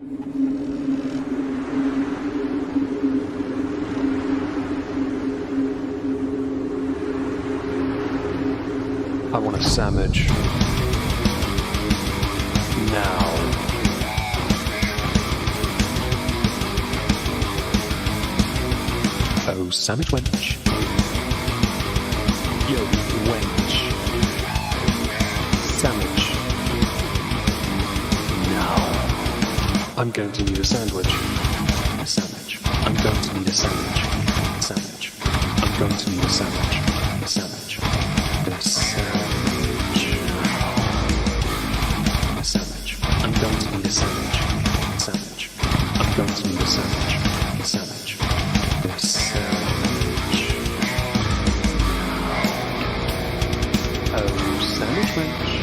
I want a sandwich. Now. Oh, sandwich wench. Yo, wench. Sandwich. Now. I'm going to need a sandwich. A sandwich. I'm going to need a sandwich. Sandwich. I'm going to need a sandwich. A sandwich. A sandwich. A sandwich. I'm going to need a sandwich. Sandwich. I'm going to need a sandwich. A sandwich. A sandwich. Oh, sandwich wench.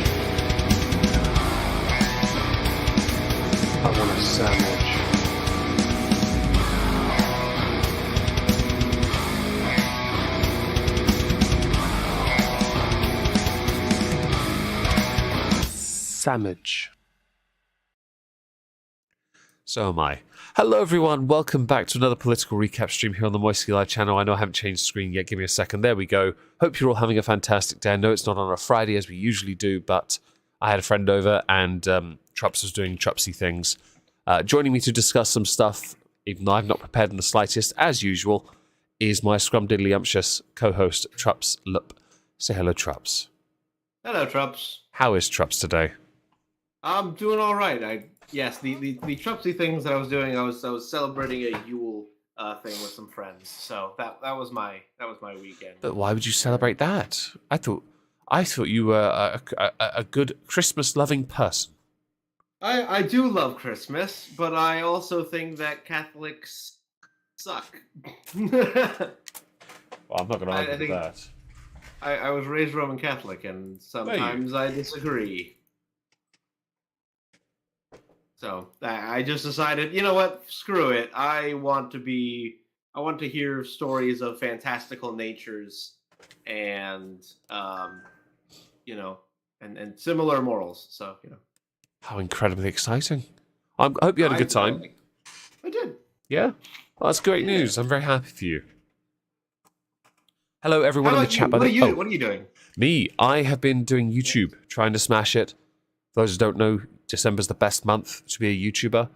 I want a sandwich. Sandwich. So am I. Hello everyone, welcome back to another political recap stream here on the Moistski Live channel. I know I haven't changed the screen yet, give me a second. There we go. Hope you're all having a fantastic day. I know it's not on a Friday as we usually do, but I had a friend over and Trups was doing Trupsy things. Joining me to discuss some stuff, even though I've not prepared in the slightest, as usual, is my scrumdiddlyumptious co-host, TrupsLP. Say hello, Trups. Hello, Trups. How is Trups today? I'm doing all right. Yes, the Trupsy things that I was doing, I was celebrating a Yule thing with some friends. So that was my weekend. But why would you celebrate that? I thought you were a good Christmas-loving person. I do love Christmas, but I also think that Catholics suck. Well, I'm not going to argue with that. I was raised Roman Catholic, and sometimes I disagree. So I just decided, you know what? Screw it. I want to hear stories of fantastical natures and and similar morals. So, How incredibly exciting. I hope you had a good time. I did. Yeah? Well, that's great news. I'm very happy for you. Hello, everyone in the chat. What are you doing? Me, I have been doing YouTube, trying to smash it. For those who don't know, December's the best month to be a YouTuber,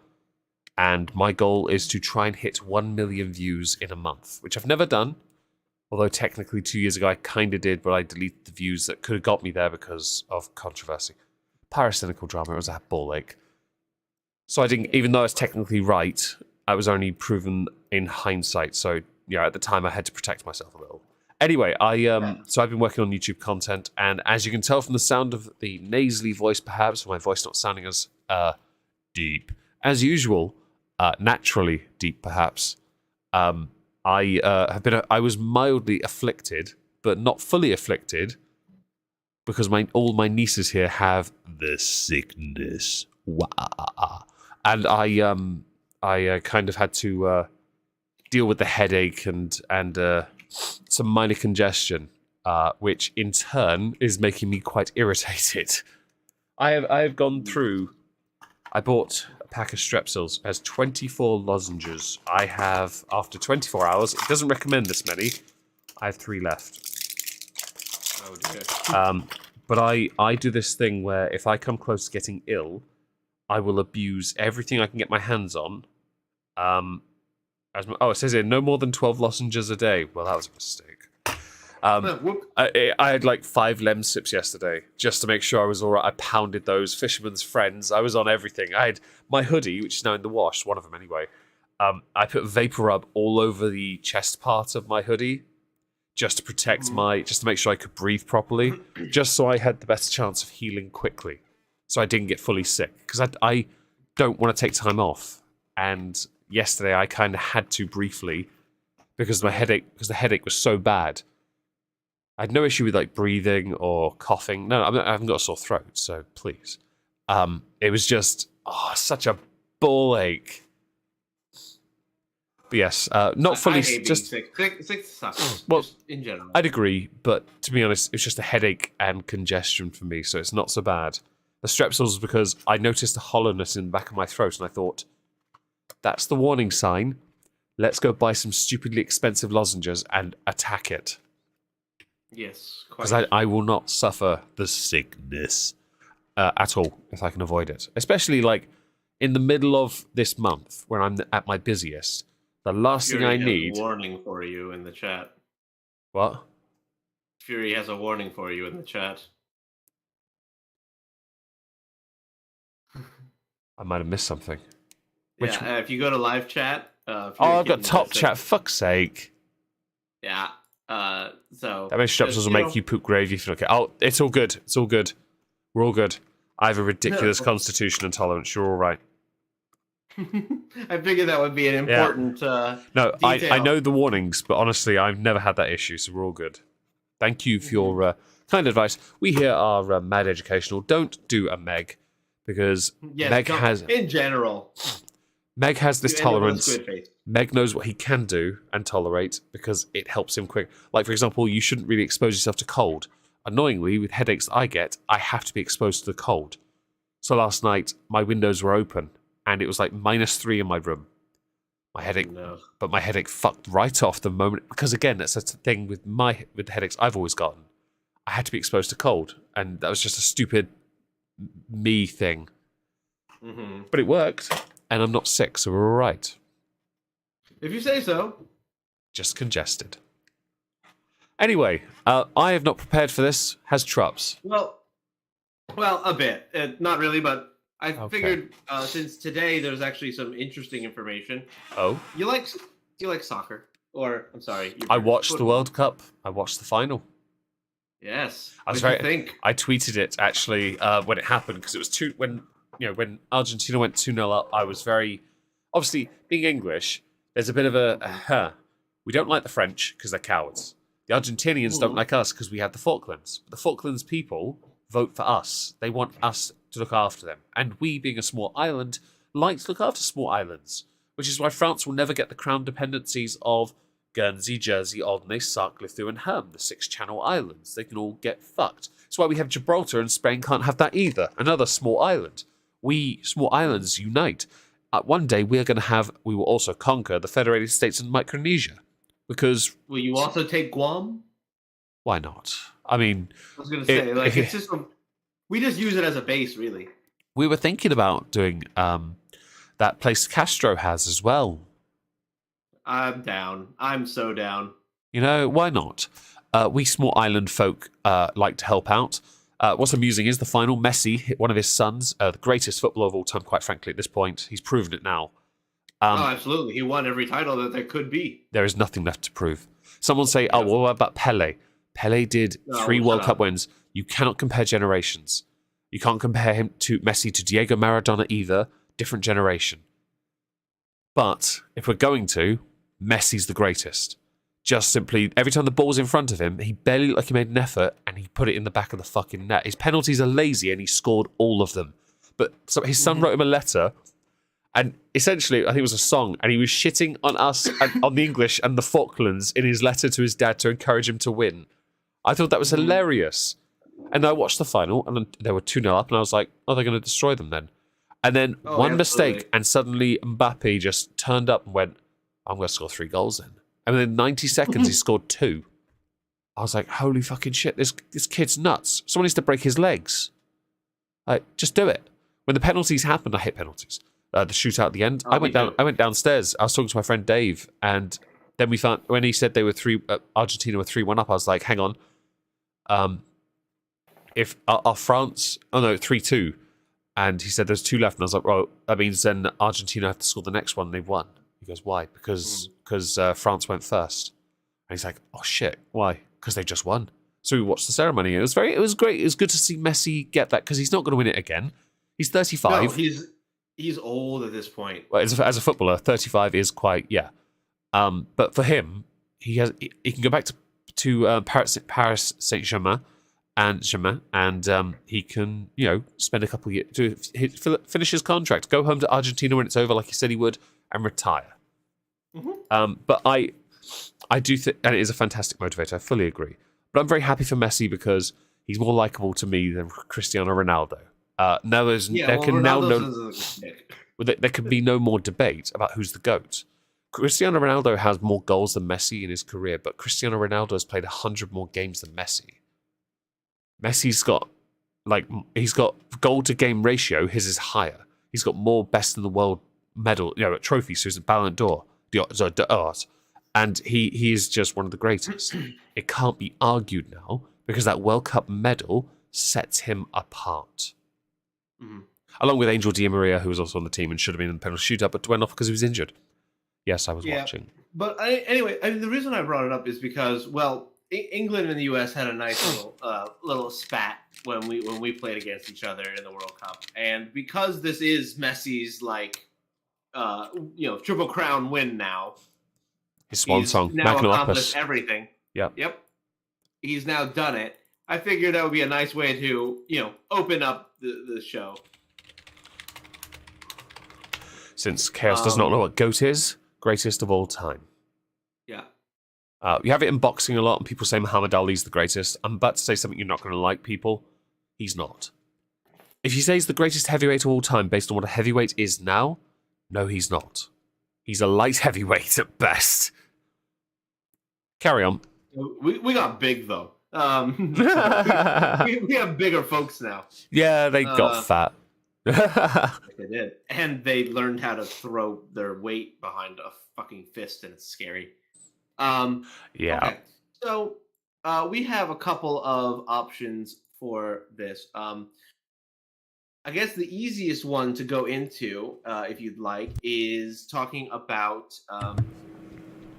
and my goal is to try and hit 1 million views in a month, which I've never done, although technically 2 years ago I kind of did, but I deleted the views that could have got me there because of controversy. Paracynical drama, it was a ball ache. So I didn't, even though I was technically right, I was only proven in hindsight, so yeah, at the time I had to protect myself a little. Anyway, so I've been working on YouTube content, and as you can tell from the sound of the nasally voice, perhaps, or my voice not sounding as deep as usual, naturally deep, perhaps. I was mildly afflicted, but not fully afflicted, because all my nieces here have the sickness. And I kind of had to deal with the headache and some minor congestion, which in turn is making me quite irritated. I have gone through. I bought a pack of Strepsils. It has 24 lozenges. I have, after 24 hours, it doesn't recommend this many. I have 3 left. Oh dear. But I do this thing where if I come close to getting ill, I will abuse everything I can get my hands on. It says here, no more than 12 lozenges a day. Well, that was a mistake. I had like 5 lem sips yesterday, just to make sure I was all right. I pounded those Fisherman's Friends. I was on everything. I had my hoodie, which is now in the wash, one of them anyway. I put Vapor Rub all over the chest part of my hoodie, just to protect just to make sure I could breathe properly, just so I had the best chance of healing quickly, so I didn't get fully sick, because I don't want to take time off. And yesterday I kind of had to briefly, because the headache was so bad. I had no issue with like breathing or coughing. No, I haven't got a sore throat, so please. It was just such a ball ache. But yes, not fully. I hate just being sick. Sick sucks. Well, just in general. I'd agree, but to be honest, it's just a headache and congestion for me, so it's not so bad. The Strepsils was because I noticed a hollowness in the back of my throat, and I thought, That's the warning sign. Let's go buy some stupidly expensive lozenges and attack it. Yes, because I will not suffer the sickness at all if I can avoid it. Especially like in the middle of this month when I'm at my busiest. The last thing I need. Has a warning for you in the chat. What? Fury has a warning for you in the chat. I might have missed something. Yeah, if you go to live chat. I've got top chat. Fuck's sake. Yeah. So that many strepsils will make you poop gravy if you don't care. Oh, it's all good. It's all good. We're all good. I have a ridiculous constitution intolerance. You're all right. I figured that would be an important. No, I know the warnings, but honestly, I've never had that issue, so we're all good. Thank you for your kind advice. We here are mad educational. Don't do a Meg because Meg has in general. Meg has this tolerance. Meg knows what he can do and tolerate because it helps him quick. Like, for example, you shouldn't really expose yourself to cold. Annoyingly, with headaches I get, I have to be exposed to the cold. So last night, my windows were open, and it was like -3 in my room. My headache, but my headache fucked right off the moment. Because again, that's a thing with the headaches I've always gotten. I had to be exposed to cold, and that was just a stupid me thing. Mm-hmm. But it worked, and I'm not sick, so we're all right. If you say so. Just congested. Anyway, I have not prepared for this. Has Trups? Well, a bit. Not really, but I figured since today there's actually some interesting information. Oh? Do you like soccer? Or, I'm sorry. I watched the World Cup. I watched the final. Yes. What did you think? I tweeted it, actually, when it happened, because it was when Argentina went 2-0 up, I was very... Obviously, being English, there's a bit of we don't like the French because they're cowards. The Argentinians don't like us because we have the Falklands. But the Falklands people vote for us. They want us to look after them. And we, being a small island, like to look after small islands. Which is why France will never get the crown dependencies of Guernsey, Jersey, Alderney, Sark, Lithu, and Herm, the 6 Channel Islands. They can all get fucked. That's why we have Gibraltar, and Spain can't have that either. Another small island. We, small islands, unite. One day we will also conquer the Federated States and Micronesia. Because... Will you also take Guam? Why not? I mean... I was going to say, it's just... We just use it as a base, really. We were thinking about doing that place Castro has as well. I'm down. I'm so down. You know, why not? We small island folk like to help out. What's amusing is the final, Messi hit one of his sons, the greatest footballer of all time, quite frankly, at this point. He's proven it now. Absolutely. He won every title that there could be. There is nothing left to prove. Someone say, well, what about Pele? Pele did 3 World Cup wins. You cannot compare generations. You can't compare him to Messi to Diego Maradona either. Different generation. But if we're going to, Messi's the greatest. Just simply, every time the ball's in front of him, he barely looked like he made an effort and he put it in the back of the fucking net. His penalties are lazy and he scored all of them. But so his son wrote him a letter, and essentially, I think it was a song, and he was shitting on us and on the English and the Falklands in his letter to his dad to encourage him to win. I thought that was hilarious. And I watched the final, and then they were 2-0 up, and I was like, oh, they're going to destroy them then. And then one mistake, and suddenly Mbappe just turned up and went, I'm going to score 3 goals then. And within 90 seconds, he scored 2. I was like, holy fucking shit, this kid's nuts. Someone needs to break his legs. Like, just do it. When the penalties happened, I hate penalties. The shootout at the end, I went downstairs. I was talking to my friend Dave, and then we found, when he said they were Argentina were 3-1 up, I was like, hang on. If are France, 3-2. And he said there's 2 left, and I was like, well, that means then Argentina have to score the next one. They've won. He goes, why? Because France went first. And he's like, oh shit, why? Because they just won. So we watched the ceremony. It was great. It was good to see Messi get that, because he's not going to win it again. He's 35. No, he's old at this point. Well, as a footballer, 35 is quite but for him, he can go back to Paris Saint-Germain and he can spend a couple of years to finish his contract, go home to Argentina when it's over, like he said he would, and retire. But I do think, and it is a fantastic motivator. I fully agree. But I'm very happy for Messi because he's more likable to me than Cristiano Ronaldo. There can be no more debate about who's the GOAT. Cristiano Ronaldo has more goals than Messi in his career, but Cristiano Ronaldo has played 100 more games than Messi. Messi's got he's got goal to game ratio. His is higher. He's got more best in the world medal, trophies. So he's a Ballon d'Or, and he is just one of the greatest. It can't be argued now because that World Cup medal sets him apart. Mm-hmm. Along with Angel Di Maria, who was also on the team and should have been in the penalty shootout, but went off because he was injured. Yes, I was watching. But anyway, the reason I brought it up is because, England and the U.S. had a nice little spat when we played against each other in the World Cup, and because this is Messi's Triple Crown win now, his swan song, now magnum accomplished opus. Everything. Yep. He's now done it. I figured that would be a nice way to open up the show. Since Chaos does not know what GOAT is, greatest of all time. Yeah. You have it in boxing a lot, and people say Muhammad Ali's the greatest. I'm about to say something you're not going to like, people. He's not. If you say he's the greatest heavyweight of all time based on what a heavyweight is now, no, he's not. He's a light heavyweight at best. Carry on. We got big, though. We have bigger folks now. Yeah, they got fat. They did. And they learned how to throw their weight behind a fucking fist, and it's scary. Yeah. Okay. So we have a couple of options for this. I guess the easiest one to go into, if you'd like, is talking about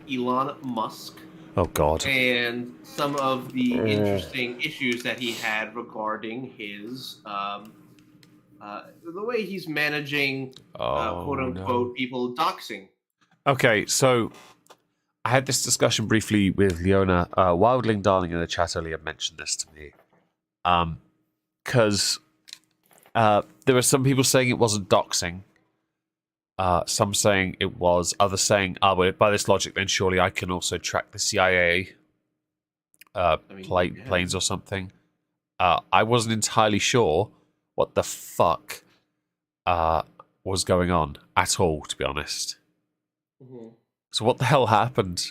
Elon Musk. Oh, God. And some of the interesting issues that he had regarding his the way he's managing quote-unquote people doxing. Okay, so I had this discussion briefly with Leona. Wildling Darling in the chat earlier mentioned this to me. Because there were some people saying it wasn't doxing. Some saying it was. Others saying, well, by this logic, then surely I can also track the CIA planes or something. I wasn't entirely sure what the fuck was going on at all, to be honest. Mm-hmm. So what the hell happened?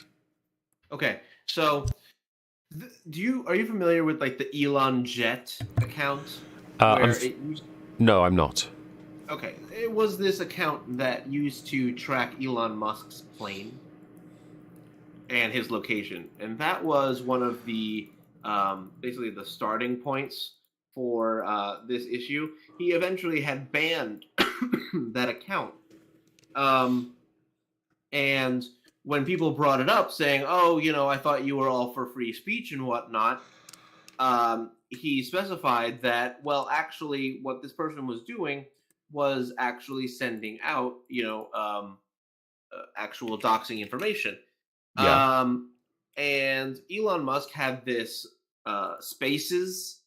Okay, so are you familiar with the Elon Jet account? No, I'm not. Okay, it was this account that used to track Elon Musk's plane and his location, and that was one of the basically the starting points for this issue. He eventually had banned that account, and when people brought it up, saying, "Oh, I thought you were all for free speech and whatnot," he specified that, well, actually, what this person was doing was actually sending out, actual doxing information. Yeah. And Elon Musk had this Spaces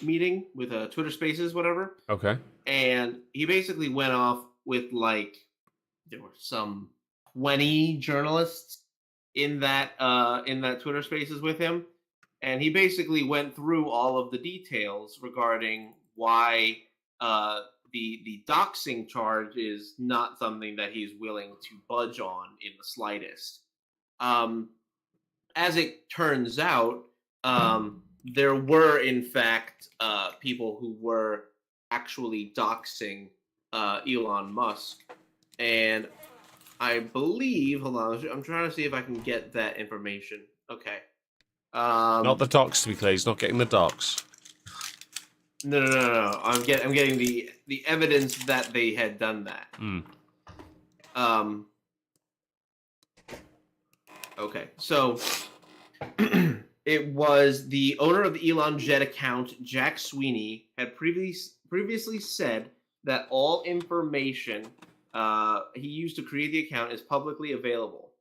meeting with Twitter Spaces, whatever. Okay. And he basically went off with there were some 20 journalists in that Twitter Spaces with him, and he basically went through all of the details regarding why the doxing charge is not something that he's willing to budge on in the slightest. As it turns out, there were in fact people who were actually doxing Elon Musk, and I believe, hold on, I'm trying to see if I can get that information. Okay. Not the docs, to be clear. He's not getting the docs. No. I'm getting the evidence that they had done that. Okay, so it was the owner of the Elon Jet account, Jack Sweeney, had previously said that all information he used to create the account is publicly available.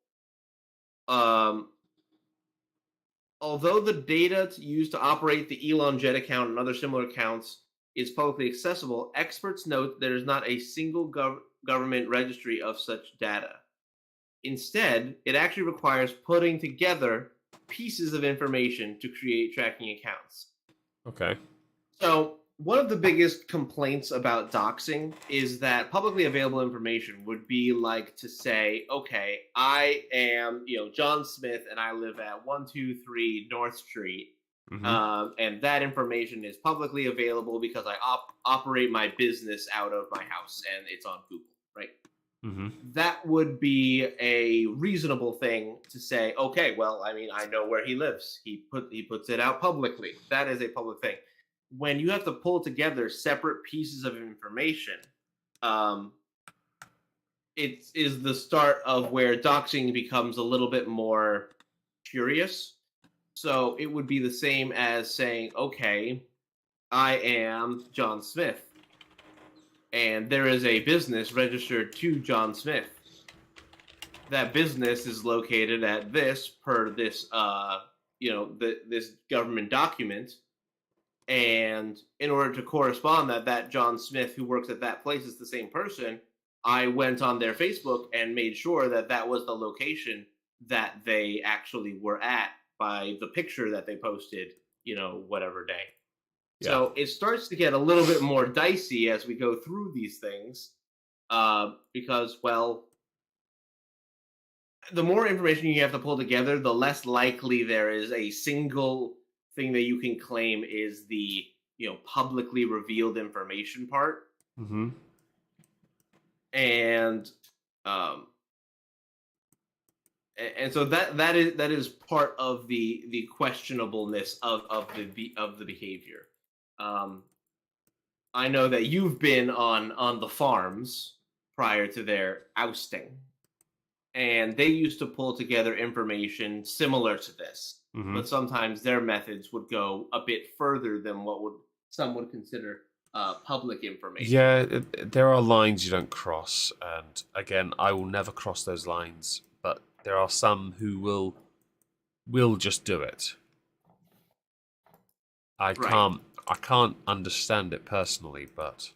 Although the data used to operate the Elon Jet account and other similar accounts is publicly accessible, experts note there is not a single government registry of such data. Instead, it actually requires putting together pieces of information to create tracking accounts. Okay. So one of the biggest complaints about doxing is that publicly available information would be like to say, okay, I am, John Smith, and I live at 123 North Street, and that information is publicly available because I operate my business out of my house, and it's on Google, right? That would be a reasonable thing to say. Okay, well, I mean, I know where he lives. He puts it out publicly. That is a public thing. When you have to pull together separate pieces of information, it is the start of where doxing becomes a little bit more curious. So it would be the same as saying, okay, I am John Smith, and there is a business registered to John Smith. That business is located at this this government document. And in order to correspond that John Smith who works at that place is the same person, I went on their Facebook and made sure that was the location that they actually were at by the picture that they posted, whatever day. Yeah. So it starts to get a little bit more dicey as we go through these things, because, well, the more information you have to pull together, the less likely there is a single thing that you can claim is the publicly revealed information part. And so that is part of the questionableness of the behavior. I know that you've been on the farms prior to their ousting, and they used to pull together information similar to this. But sometimes their methods would go a bit further than what some would consider public information. Yeah, there are lines you don't cross, and again, I will never cross those lines. But there are some who will just do it. I can't understand it personally, but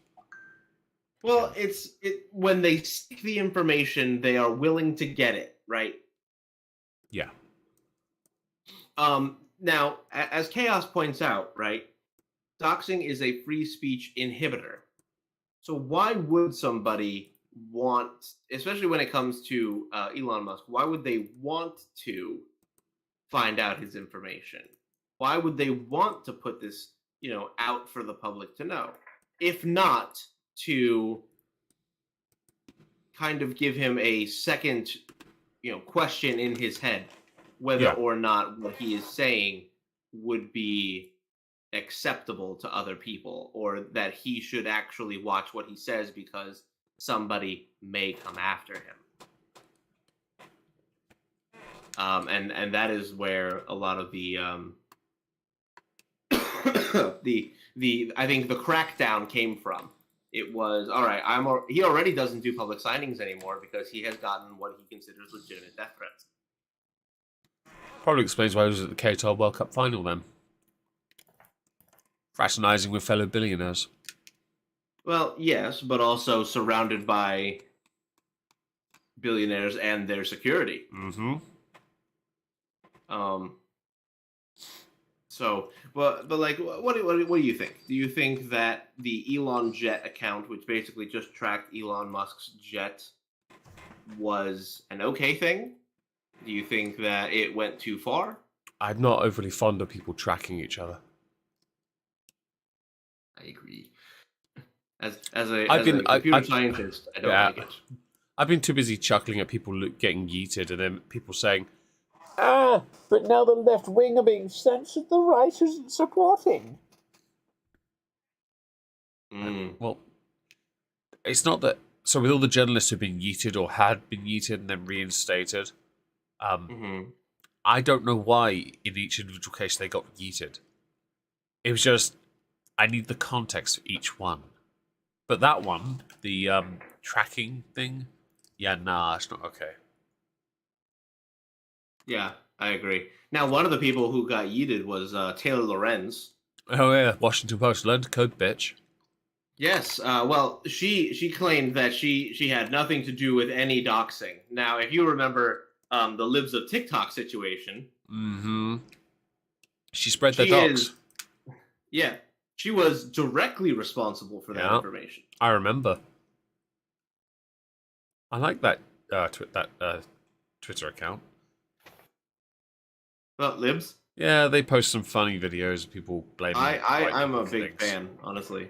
well, when they seek the information, they are willing to get it, right? Yeah. Now, as Chaos points out, right, doxing is a free speech inhibitor. So why would somebody want, especially when it comes to Elon Musk, why would they want to find out his information? Why would they want to put this, out for the public to know? If not to kind of give him a second, question in his head, whether or not what he is saying would be acceptable to other people, or that he should actually watch what he says because somebody may come after him. And that is where a lot of the I think the crackdown came from. It was, all right, he already doesn't do public signings anymore because he has gotten what he considers legitimate death threats. Probably explains why he was at the Qatar World Cup final then. Fraternising with fellow billionaires. Well, yes, but also surrounded by billionaires and their security. So, but like, what do you think? Do you think that the Elon Jet account, which basically just tracked Elon Musk's jet, was an okay thing? Do you think that it went too far? I'm not overly fond of people tracking each other. I agree. As a computer scientist, I don't like it. I've been too busy chuckling at people getting yeeted, and then people saying, but now the left wing are being censored, the right isn't supporting. Well, it's not that. So with all the journalists who've been yeeted or had been yeeted and then reinstated, I don't know why in each individual case they got yeeted. It was just, I need the context for each one. But that one, the tracking thing, it's not okay. Yeah, I agree. Now, one of the people who got yeeted was Taylor Lorenz. Oh yeah, Washington Post, learn to code, bitch. Yes, well, she claimed that she had nothing to do with any doxing. Now, if you remember the Libs of TikTok situation, she spread the dox. She was directly responsible for that information. I remember. I like that Twitter account. Well, libs. Yeah, they post some funny videos of people blaming. I'm a big fan, honestly.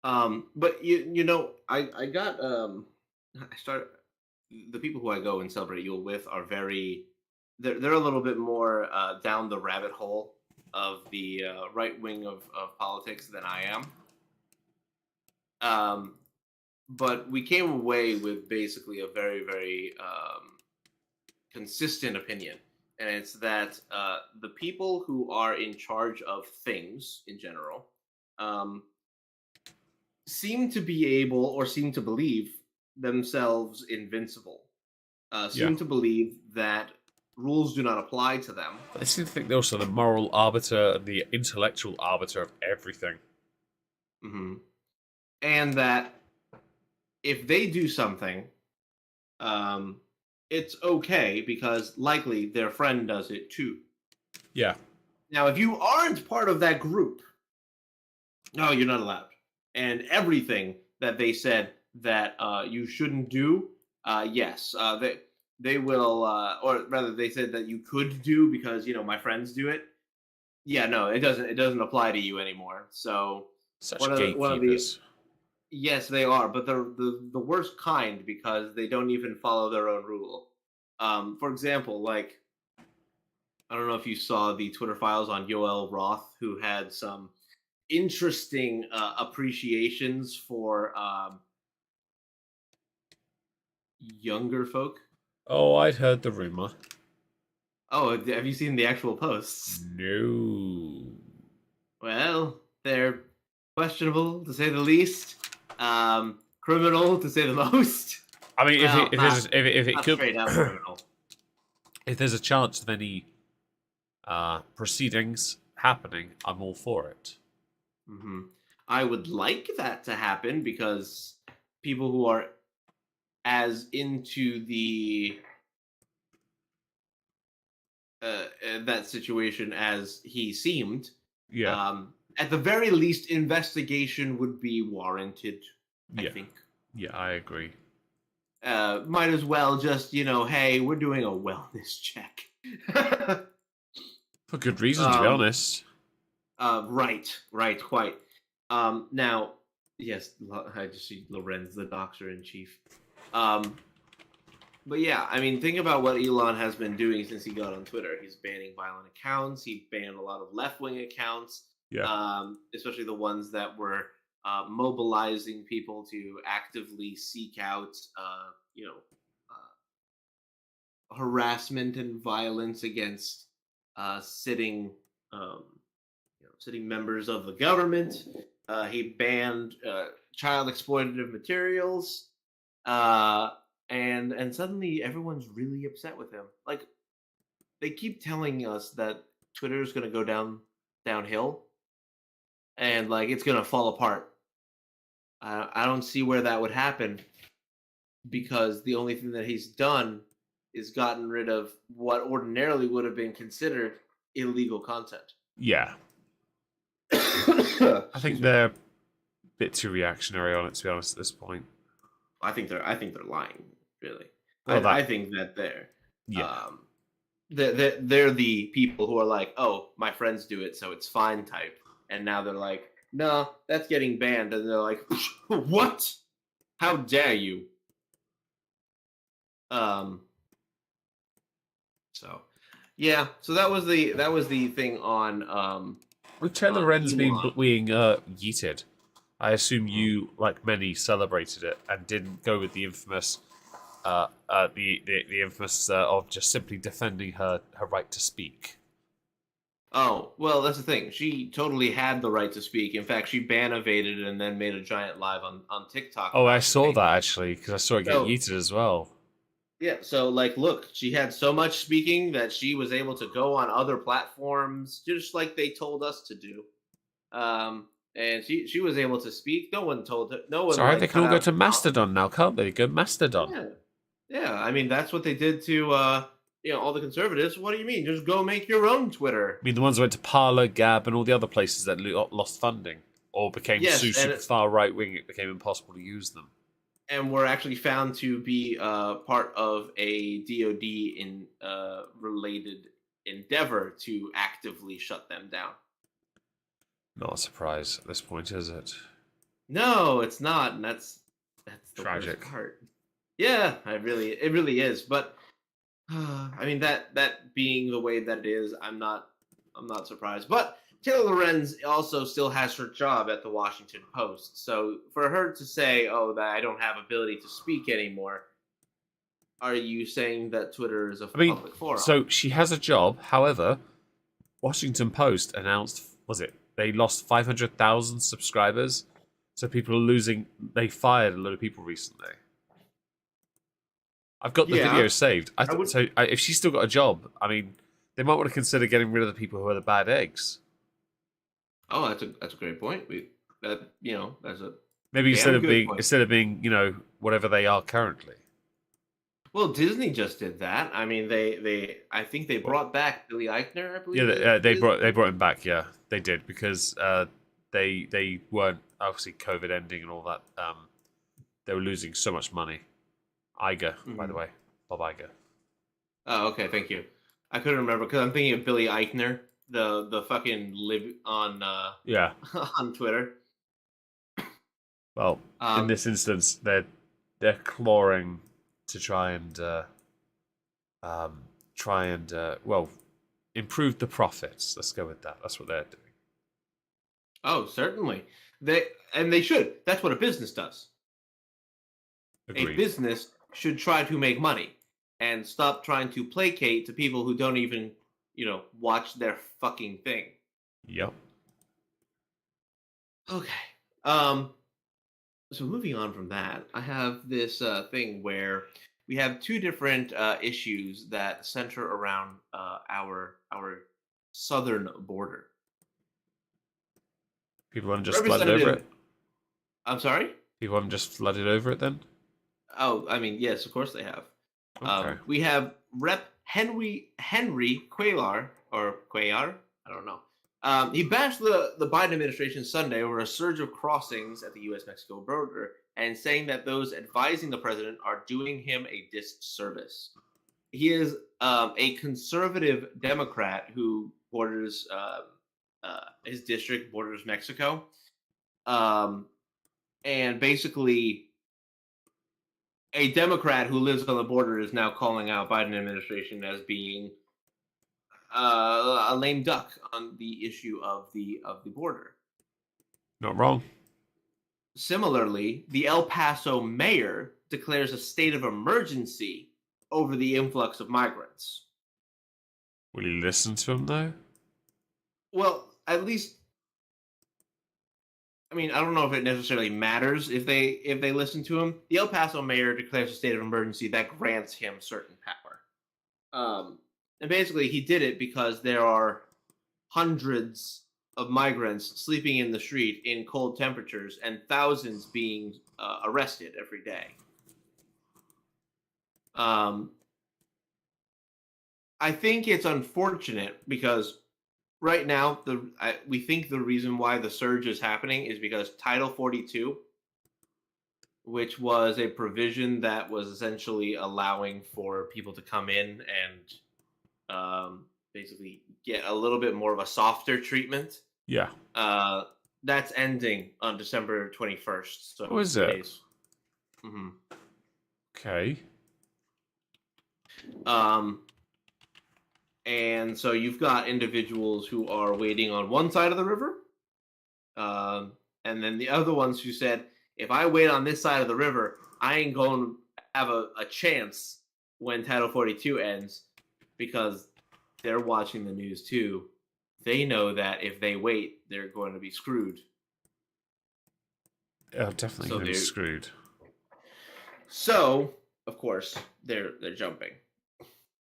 But you know, I got I started. The people who I go and celebrate Yule with are they're a little bit more down the rabbit hole of the right wing of politics than I am. But we came away with basically a very, very consistent opinion. And it's that the people who are in charge of things in general seem to be able or seem to believe themselves invincible. Seem to believe that rules do not apply to them. They seem to think they're also the moral arbiter and the intellectual arbiter of everything. Mm-hmm. And that if they do something, it's okay because likely their friend does it too. Yeah. Now, if you aren't part of that group, no, you're not allowed. And everything that they said that you shouldn't do, yes, they will, or rather, they said that you could do because my friends do it. Yeah, no, it doesn't apply to you anymore. So such gatekeepers. Yes, they are, but they're the worst kind because they don't even follow their own rule. For example, like, I don't know if you saw the Twitter files on Yoel Roth, who had some interesting appreciations for younger folk. Oh, I'd heard the rumor. Oh, have you seen the actual posts? No. Well, they're questionable to say the least. Criminal to say the most. I mean, if it could, straight out criminal. If there's a chance of any proceedings happening, I'm all for it. Mm-hmm. I would like that to happen because people who are as into the that situation as he seemed, at the very least, investigation would be warranted. I think. Yeah, I agree. Might as well just, hey, we're doing a wellness check. For good reason, to be honest. Right, quite. Now, yes, I just see Lorenz, the doctor in chief. But yeah, I mean, think about what Elon has been doing since he got on Twitter. He's banning violent accounts. He banned a lot of left-wing accounts. Yeah. Especially the ones that were mobilizing people to actively seek out, harassment and violence against sitting members of the government. He banned child exploitative materials, and suddenly everyone's really upset with him. Like, they keep telling us that Twitter is going to go downhill, and like it's going to fall apart. I don't see where that would happen because the only thing that he's done is gotten rid of what ordinarily would have been considered illegal content. Yeah. I think they're a bit too reactionary on it, to be honest, at this point. I think they're lying, really. Well, I think that they're the people who are like, oh, my friends do it, so it's fine type. And now they're like, no, that's getting banned. And they're like, what? How dare you? So yeah, so that was the thing on with Taylor Lorenz being yeeted. I assume you, like many, celebrated it and didn't go with the infamous the infamous of just simply defending her right to speak. Oh, well, that's the thing. She totally had the right to speak. In fact, she ban evaded and then made a giant live on TikTok. Oh, I saw that, actually, because I saw it get yeeted as well. Yeah, so, like, look, she had so much speaking that she was able to go on other platforms, just like they told us to do. And she was able to speak. No one told her. No one. Sorry, they can all go to Mastodon now, can't they? Go Mastodon. Yeah. I mean, that's what they did to all the conservatives. What do you mean? Just go make your own Twitter. I mean, the ones who went to Parler, Gab, and all the other places that lost funding or became super far right wing. It became impossible to use them. And were actually found to be part of a DoD in related endeavor to actively shut them down. Not a surprise at this point, is it? No, it's not, and that's the tragic worst part. Yeah, it really is. But I mean, that being the way that it is, I'm not surprised. But Taylor Lorenz also still has her job at the Washington Post, so for her to say, "Oh, that I don't have ability to speak anymore," are you saying that Twitter is a public forum? So she has a job. However, Washington Post announced, they lost 500,000 subscribers. So people are losing. They fired a lot of people recently. I've got the video saved. If she's still got a job, I mean, they might want to consider getting rid of the people who are the bad eggs. Oh, that's a great point. That's a maybe instead of being whatever they are currently. Well, Disney just did that. I mean, I think they brought back Billy Eichner. I believe. Yeah, they brought him back. Yeah, they did because they weren't obviously COVID ending and all that. They were losing so much money. Iger, by the way, Bob Iger. Oh, okay, thank you. I couldn't remember because I'm thinking of Billy Eichner, the fucking live on on Twitter. Well, in this instance, they're clawing to try and improve the profits. Let's go with that. That's what they're doing. Oh, certainly. They should. That's what a business does. Agreed. A business should try to make money and stop trying to placate to people who don't even, watch their fucking thing. Yep. Okay. So moving on from that, I have this thing where we have two different issues that center around our southern border. People haven't just flooded over it? I'm sorry? People haven't just flooded over it then? Oh, I mean, yes, of course they have. Okay. We have Rep. Henry Cuellar, I don't know. He bashed the Biden administration Sunday over a surge of crossings at the U.S.-Mexico border and saying that those advising the president are doing him a disservice. He is a conservative Democrat who borders his district borders Mexico, and basically a Democrat who lives on the border is now calling out Biden administration as being a lame duck on the issue of the border. Not wrong. Similarly, the El Paso mayor declares a state of emergency over the influx of migrants. Will you listen to him though? Well, at least, I mean, I don't know if it necessarily matters if they listen to him. The El Paso mayor declares a state of emergency that grants him certain power. And basically, he did it because there are hundreds of migrants sleeping in the street in cold temperatures and thousands being arrested every day. I think it's unfortunate because right now we think the reason why the surge is happening is because Title 42, which was a provision that was essentially allowing for people to come in and basically get a little bit more of a softer treatment. Yeah. That's ending on December 21st. So is it? Mm-hmm. Okay. And so you've got individuals who are waiting on one side of the river, and then the other ones who said, if I wait on this side of the river, I ain't going to have a chance when Title 42 ends, because they're watching the news too. They know that if they wait, they're going to be screwed. Yeah, definitely going to be screwed. So, of course, they're jumping.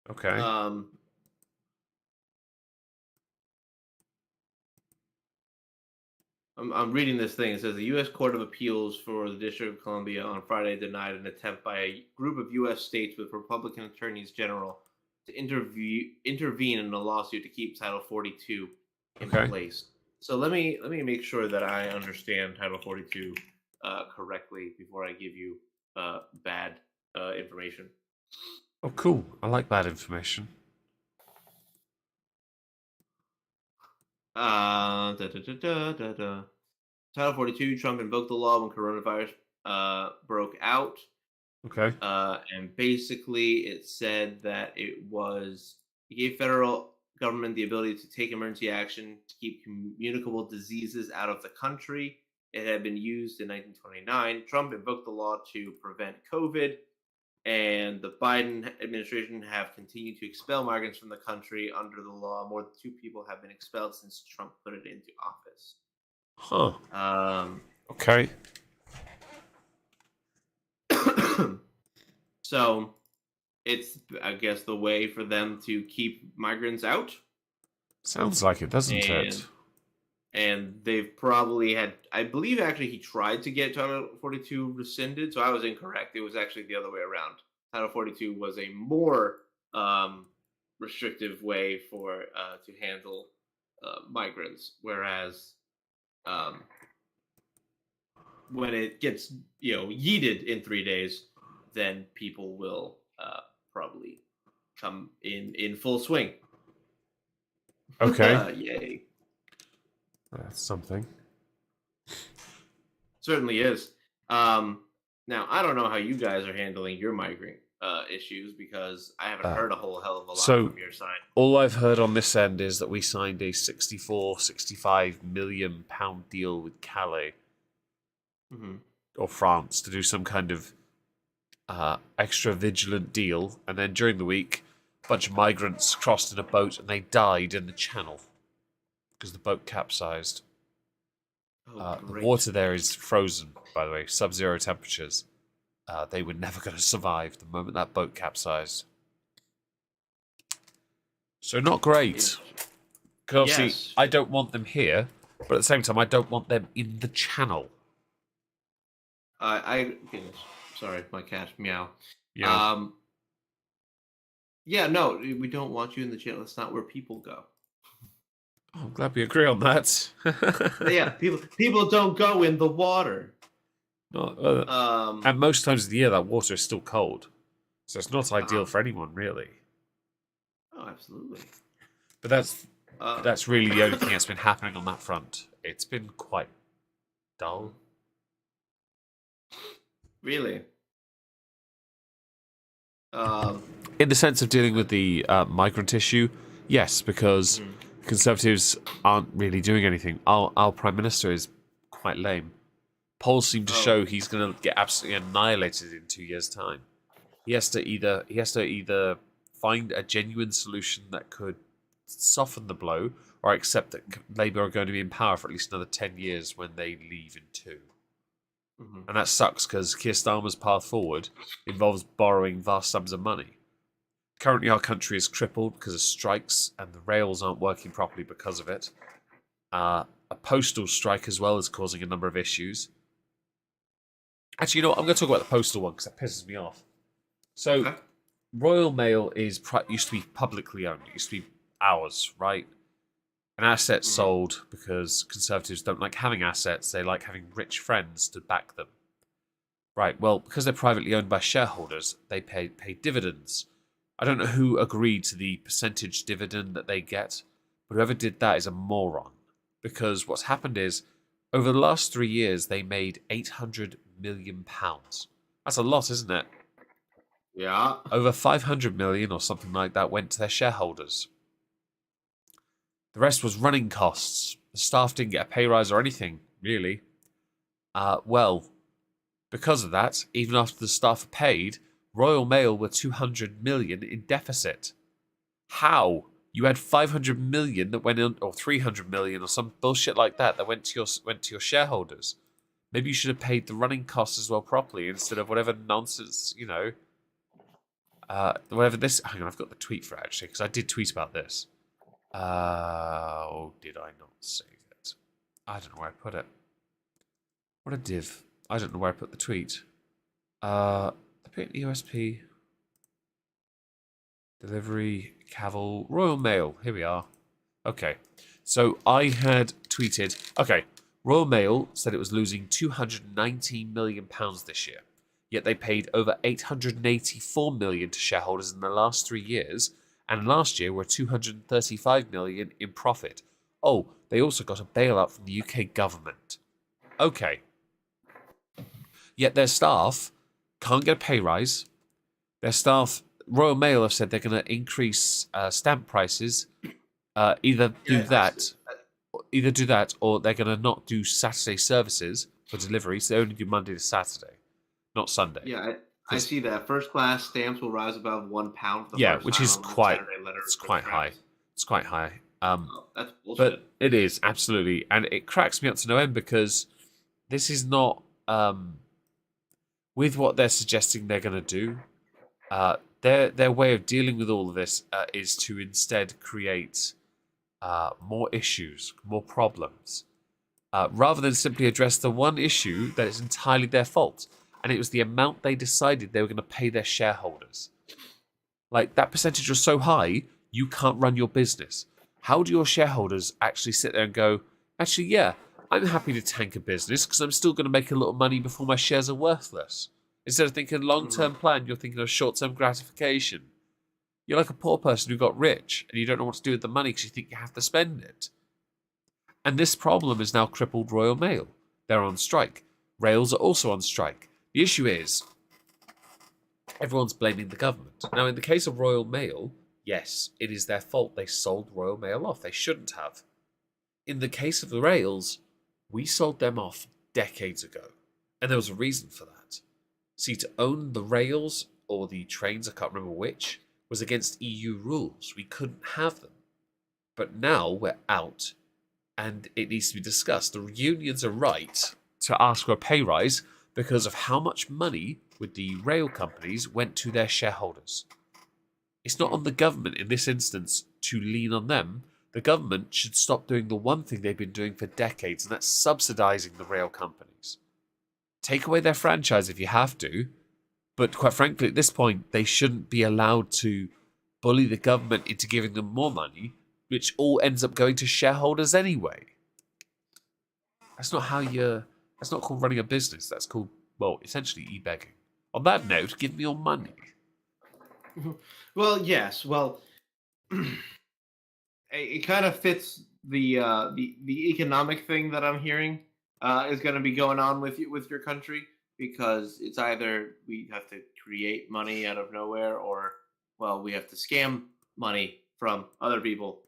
Okay. I'm reading this thing. It says the U.S. Court of Appeals for the District of Columbia on Friday denied an attempt by a group of U.S. states with Republican attorneys general to intervene in a lawsuit to keep Title 42 in Okay. place. So let me make sure that I understand Title 42 correctly before I give you bad information. Oh, cool. I like bad information. Title 42, Trump invoked the law when coronavirus broke out. Okay. And basically it said that it gave federal government the ability to take emergency action to keep communicable diseases out of the country. It had been used in 1929. Trump invoked the law to prevent COVID, and the Biden administration have continued to expel migrants from the country under the law. More than 2 people have been expelled since Trump put it into office. Huh. Okay. So it's, I guess, the way for them to keep migrants out. Sounds like it, doesn't it? And they've probably had, I believe actually he tried to get Title 42 rescinded, so I was incorrect. It was actually the other way around. Title 42 was a more restrictive way to handle migrants, whereas when it gets yeeted in 3 days, then people will probably come in full swing. Okay. Yay. That's something. Certainly is. Now, I don't know how you guys are handling your migrant issues, because I haven't heard a whole hell of a lot from your side. All I've heard on this end is that we signed a 65 million pound deal with Calais or France to do some kind of extra vigilant deal, and then during the week, a bunch of migrants crossed in a boat and they died in the channel because the boat capsized. The water there is frozen, by the way, sub-zero temperatures. They were never going to survive the moment that boat capsized. So not great. Because obviously, I don't want them here, but at the same time, I don't want them in the channel. Sorry, my cat, meow. Yeah. Yeah, no, we don't want you in the channel. That's not where people go. Oh, I'm glad we agree on that. Yeah, people don't go in the water. And most times of the year, that water is still cold. So it's not ideal for anyone, really. Oh, absolutely. But that's really the only thing that's been happening on that front. It's been quite dull. Really? In the sense of dealing with the migrant issue, yes, because Conservatives aren't really doing anything. Our Prime Minister is quite lame. Polls seem to show he's going to get absolutely annihilated in 2 years' time. He has to either find a genuine solution that could soften the blow, or accept that Labour are going to be in power for at least another 10 years when they leave in 2. And that sucks, because Keir Starmer's path forward involves borrowing vast sums of money. Currently, our country is crippled because of strikes, and the rails aren't working properly because of it. A postal strike as well is causing a number of issues. Actually, you know what? I'm going to talk about the postal one because that pisses me off. So, Royal Mail used to be publicly owned. It used to be ours, right? An asset sold because Conservatives don't like having assets. They like having rich friends to back them. Right, well, because they're privately owned by shareholders, they pay dividends. I don't know who agreed to the percentage dividend that they get, but whoever did that is a moron. Because what's happened is, over the last 3 years, they made £800 million. That's a lot, isn't it? Yeah. Over 500 million or something like that went to their shareholders. The rest was running costs. The staff didn't get a pay rise or anything, really. Well, because of that, even after the staff are paid, Royal Mail were 200 million in deficit. How? You had 500 million that went in, or 300 million or some bullshit like that went to your shareholders. Maybe you should have paid the running costs as well properly instead of whatever nonsense, whatever this. Hang on, I've got the tweet for it actually, because I did tweet about this. Did I not save it? I don't know where I put it. What a div. I don't know where I put the tweet. I put it in the USP. Delivery, Cavill, Royal Mail. Here we are. Okay. So I had tweeted, okay, Royal Mail said it was losing £219 million this year. Yet they paid over £884 million to shareholders in the last 3 years, and last year were £235 million in profit. Oh, they also got a bailout from the UK government. Okay. Yet their staff can't get a pay rise. Their staff, Royal Mail have said they're going to increase stamp prices. Either do that, or they're going to not do Saturday services for delivery. So they only do Monday to Saturday, not Sunday. Yeah, I see that. First class stamps will rise above £1 for the Yeah, first which time is on quite, Saturday letter it's quite high. It's quite high. That's bullshit. But it is, absolutely. And it cracks me up to no end because this is not, with what they're suggesting they're going to do, their way of dealing with all of this is to instead create more issues, more problems, rather than simply address the one issue that is entirely their fault. And it was the amount they decided they were going to pay their shareholders. Like, that percentage was so high, you can't run your business. How do your shareholders actually sit there and go, actually, yeah, I'm happy to tank a business because I'm still going to make a little money before my shares are worthless. Instead of thinking long-term plan, you're thinking of short-term gratification. You're like a poor person who got rich and you don't know what to do with the money because you think you have to spend it. And this problem has now crippled Royal Mail. They're on strike. Rails are also on strike. The issue is, everyone's blaming the government. Now, in the case of Royal Mail, yes, it is their fault. They sold Royal Mail off. They shouldn't have. In the case of the rails, we sold them off decades ago. And there was a reason for that. See, to own the rails, or the trains, I can't remember which, was against EU rules. We couldn't have them. But now we're out, and it needs to be discussed. The unions are right to ask for a pay rise because of how much money with the rail companies went to their shareholders. It's not on the government in this instance to lean on them. The government should stop doing the one thing they've been doing for decades, and that's subsidising the rail companies. Take away their franchise if you have to, but quite frankly, at this point, they shouldn't be allowed to bully the government into giving them more money, which all ends up going to shareholders anyway. That's not called running a business. That's called, well, essentially e-begging. On that note, give me your money. Well, yes. Well, it kind of fits the economic thing that I'm hearing is going to be going on with your country, because it's either we have to create money out of nowhere, or, well, we have to scam money from other people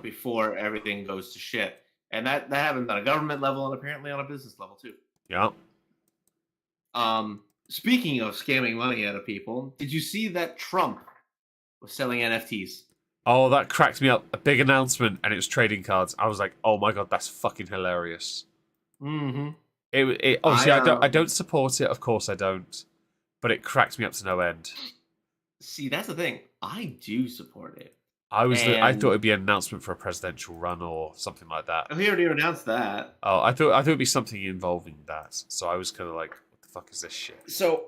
before everything goes to shit. And that happens on a government level and apparently on a business level too. Yeah. Speaking of scamming money out of people, did you see that Trump was selling NFTs? Oh, that cracked me up. A big announcement, and it was trading cards. I was like, oh my god, that's fucking hilarious. Mm-hmm. Obviously, I don't support it. Of course I don't. But it cracked me up to no end. See, that's the thing. I do support it. I thought it'd be an announcement for a presidential run or something like that. We already announced that. Oh, I thought it'd be something involving that. So I was kind of like, what the fuck is this shit? So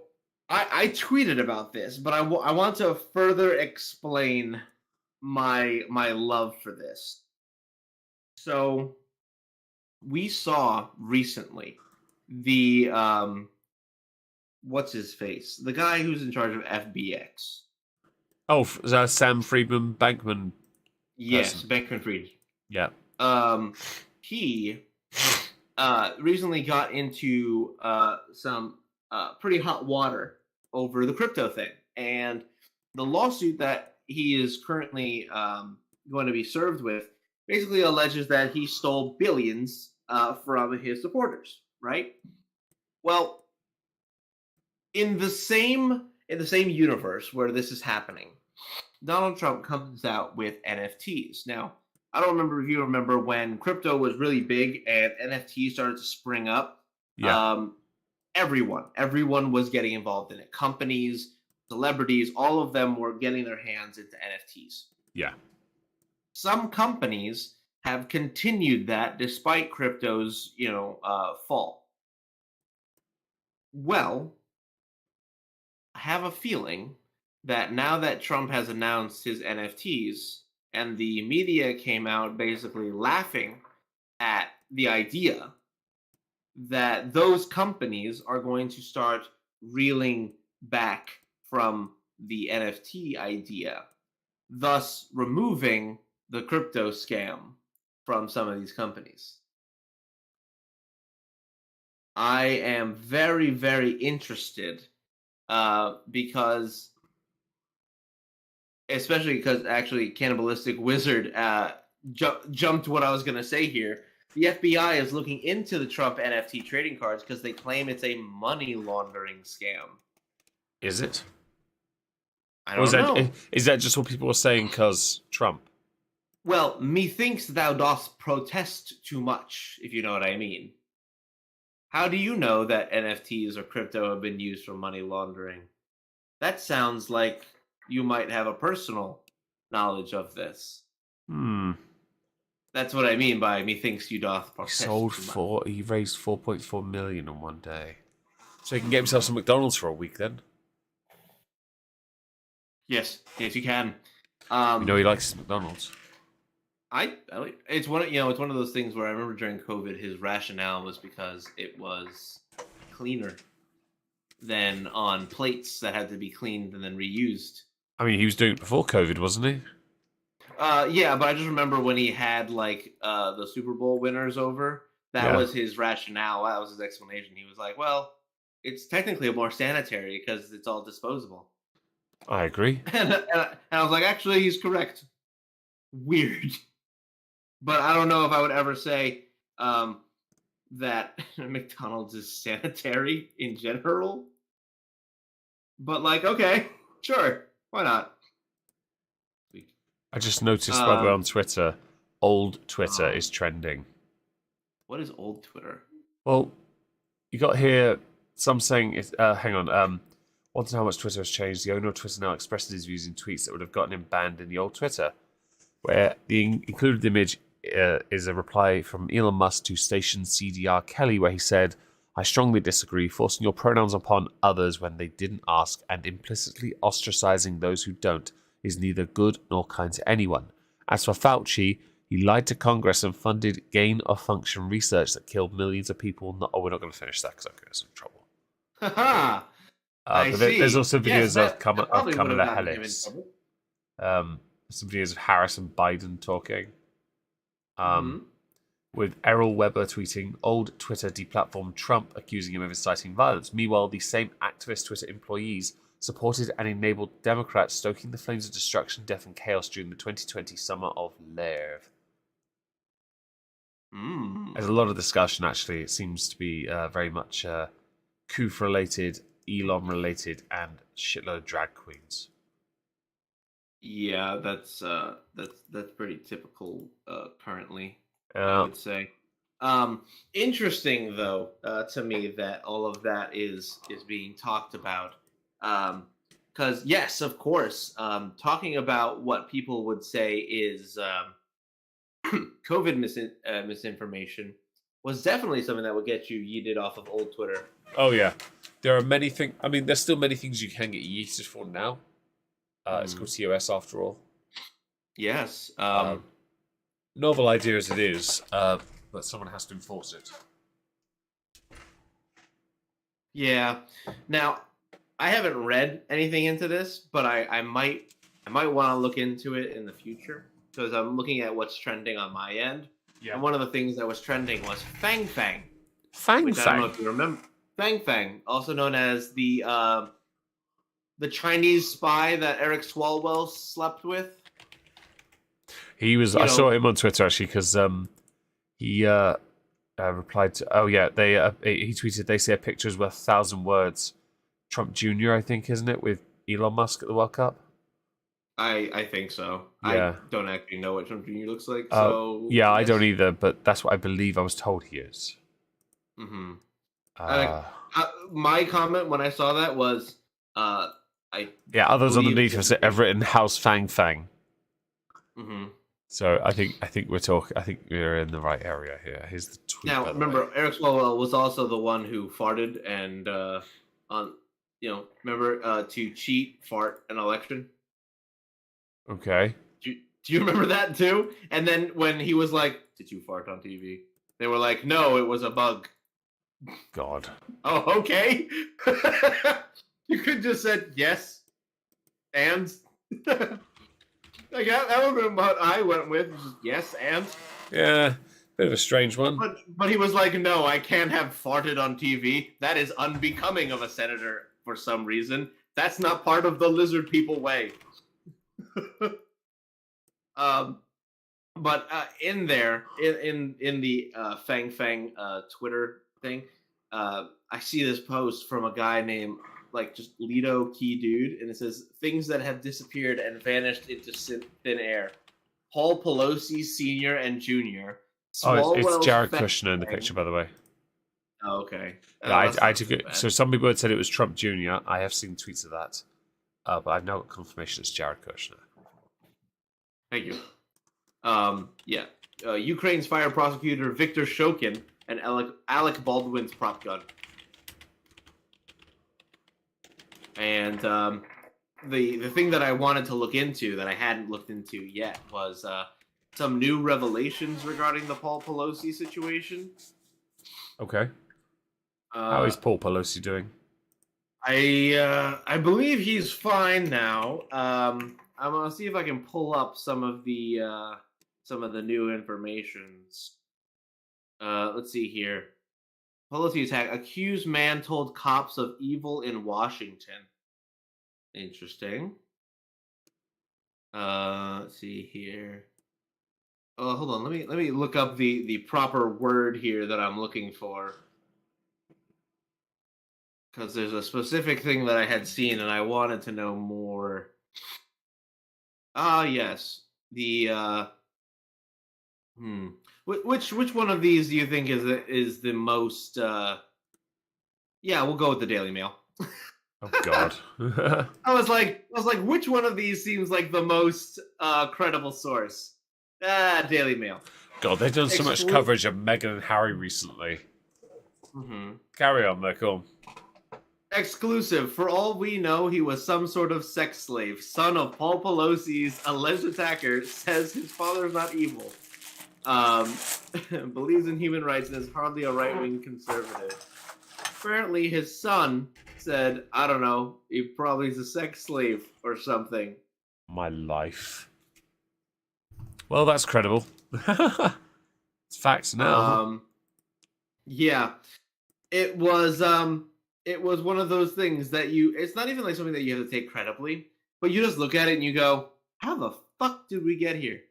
I tweeted about this, but I want to further explain my love for this. So we saw recently the what's his face? The guy who's in charge of FBX. Oh, is that Sam Bankman? Yes, Bankman-Fried. Yeah. He recently got into some pretty hot water over the crypto thing, and the lawsuit that he is currently going to be served with basically alleges that he stole billions from his supporters. Right? Well, in the same universe where this is happening, Donald Trump comes out with NFTs. Now, I don't remember if you remember when crypto was really big and NFTs started to spring up. Yeah. Everyone was getting involved in it. Companies, celebrities, all of them were getting their hands into NFTs. Yeah. Some companies have continued that despite crypto's, fall. Well, I have a feeling that now that Trump has announced his NFTs and the media came out basically laughing at the idea that those companies are going to start reeling back from the NFT idea, thus removing the crypto scam from some of these companies. I am very, very interested because, especially because actually Cannibalistic Wizard jumped what I was going to say here. The FBI is looking into the Trump NFT trading cards because they claim it's a money laundering scam. Is it? I don't know. Is that just what people are saying because Trump? Well, methinks thou dost protest too much, if you know what I mean. How do you know that NFTs or crypto have been used for money laundering? That sounds like you might have a personal knowledge of this. That's what I mean by methinks you doth protest too much. He raised 4.4 million in one day. So he can get himself some McDonald's for a week then. Yes, you can. He likes McDonald's. It's one of those things where I remember during COVID his rationale was because it was cleaner than on plates that had to be cleaned and then reused. I mean, he was doing it before COVID, wasn't he? Yeah, but I just remember when he had the Super Bowl winners over. That was his rationale. That was his explanation. He was like, "Well, it's technically more sanitary because it's all disposable." I agree. And I was like, actually, he's correct. Weird. But I don't know if I would ever say that McDonald's is sanitary in general. But okay, sure, why not? I just noticed, by the way, on Twitter, old Twitter is trending. What is old Twitter? Well, you got here some saying, hang on, want to know how much Twitter has changed. The owner of Twitter now expresses his views in tweets that would have gotten him banned in the old Twitter, where the included image is a reply from Elon Musk to station CDR Kelly, where he said, "I strongly disagree. Forcing your pronouns upon others when they didn't ask and implicitly ostracizing those who don't is neither good nor kind to anyone. As for Fauci, he lied to Congress and funded gain-of-function research that killed millions of people." We're not going to finish that because I'm going to get in trouble. Haha. But there's also videos of Kamala Harris. Some videos of Harris and Biden talking. With Errol Weber tweeting, old Twitter deplatformed Trump, accusing him of inciting violence. Meanwhile, the same activist Twitter employees supported and enabled Democrats stoking the flames of destruction, death, and chaos during the 2020 summer of Lev. There's a lot of discussion, actually. It seems to be very much coup-related, Elon-related, and shitload of drag queens. Yeah, that's pretty typical currently, I would say. Interesting though to me that all of that is being talked about, because yes, of course, talking about what people would say is COVID misinformation was definitely something that would get you yeeted off of old Twitter. Oh yeah, there are many things. I mean, there's still many things you can get yeeted for now. It's called TOS after all. Yes. Novel idea as it is, but someone has to enforce it. Yeah. Now, I haven't read anything into this, but I might want to look into it in the future because I'm looking at what's trending on my end. Yeah. And one of the things that was trending was Fang Fang. Fang Fang. I don't know if you remember. Fang Fang, also known as the Chinese spy that Eric Swalwell slept with. He was. I saw him on Twitter actually because he replied to. Oh yeah, he tweeted. They say a picture is worth 1,000 words. Trump Jr. I think, isn't it, with Elon Musk at the World Cup? I think so. Yeah. I don't actually know what Trump Jr. looks like. So yeah, I don't either. But that's what I believe. I was told he is. Mm-hmm. My comment when I saw that was, others underneath have written House Fang Fang. Mm-hmm. So I think we're talking. I think we're in the right area here. Here's the tweet. Now remember, Eric Swalwell was also the one who farted and remember to cheat, fart an election? Okay. Do you remember that too? And then when he was like, "Did you fart on TV?" They were like, "No, it was a bug." God. Oh, okay. You could just said yes, and like that would have been what I went with. Just yes, and Yeah, bit of a strange one. but he was like, "No, I can't have farted on TV. That is unbecoming of a senator for some reason. That's not part of the lizard people way." But in there, in the Fang Twitter thing, I see this post from a guy named just Lido Key Dude, and it says things that have disappeared and vanished into thin air. Paul Pelosi Sr. and Jr. It's Jared Kushner in the picture, by the way. Oh, okay. Yeah, I took it. So some people had said it was Trump Jr. I have seen tweets of that, but I've now got confirmation it's Jared Kushner. Thank you. Ukraine's fire prosecutor Viktor Shokin and Alec Baldwin's prop gun. And the thing that I wanted to look into that I hadn't looked into yet was some new revelations regarding the Paul Pelosi situation. Okay. How is Paul Pelosi doing? I believe he's fine now. I'm gonna see if I can pull up some of the new informations. Let's see here. Pelosi attack. Accused man told cops of evil in Washington. Interesting. Let's see here. Oh, hold on. Let me look up the proper word here that I'm looking for. Because there's a specific thing that I had seen and I wanted to know more. Yes. The which one of these do you think is the most yeah, we'll go with the Daily Mail. Oh God. I was like, which one of these seems like the most credible source? Daily Mail. God, they've done so much coverage of Meghan and Harry recently. Mm-hmm. Carry on, Michael. Exclusive. For all we know, he was some sort of sex slave. Son of Paul Pelosi's alleged attacker says his father is not evil. Believes in human rights and is hardly a right-wing conservative. Apparently, his son said, I don't know, he probably is a sex slave or something. My life. Well, that's credible. It's facts now. Yeah. It was one of those things that it's not even like something that you have to take credibly, but you just look at it and you go, how the fuck did we get here?